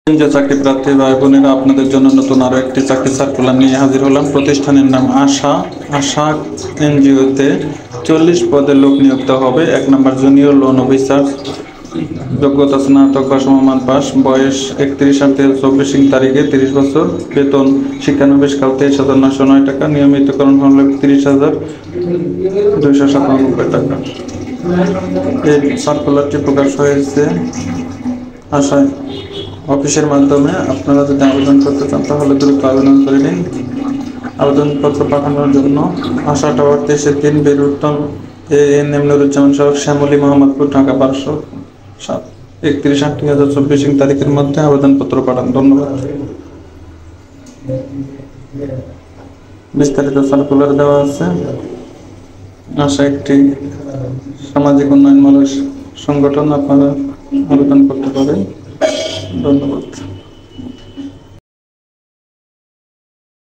যে চাকরি প্রার্থী ভাই বোনেরা, আপনাদের জন্য নতুন আরো একটি চাকরি সার্কুলার নিয়ে হাজির হলাম। প্রতিষ্ঠানের নাম আশা আশা এনজিওতে 40 পদে লোক নিয়োগ হবে। 1 নম্বর জুনিয়র লোন অফিসার, যোগ্যতা স্নাতক বা সমমান পাস, বয়স 31/8/2024 তারিখে 30 বছর, বেতন শিক্ষানবিশ কাল 23,909 টাকা, নিয়মিতকরণ হলো 30,297 টাকা। এই সার্কুলারটি প্রকাশ হয়েছে আশায় অফিসের মাধ্যমে। আপনারা যদি আবেদন করতে চান তাহলে দ্রুত আবেদন করে নিন। আবেদনপত্র পাঠানোর জন্য আশা টাওয়ার 23-3 বেরুত্তম ANM নুরুজ্জামান সড়ক, শ্যামলী, মোহাম্মদপুর, ঢাকা 1207, 31/8/2024 তারিখের মধ্যে আবেদনপত্র পাঠান। ধন্যবাদ। বিস্তারিত সার্কুলার দেওয়া আছে। আশা একটি সামাজিক উন্নয়নমূলক সংগঠন, আপনারা আবেদন করতে পারেন। ধন্যবাদ।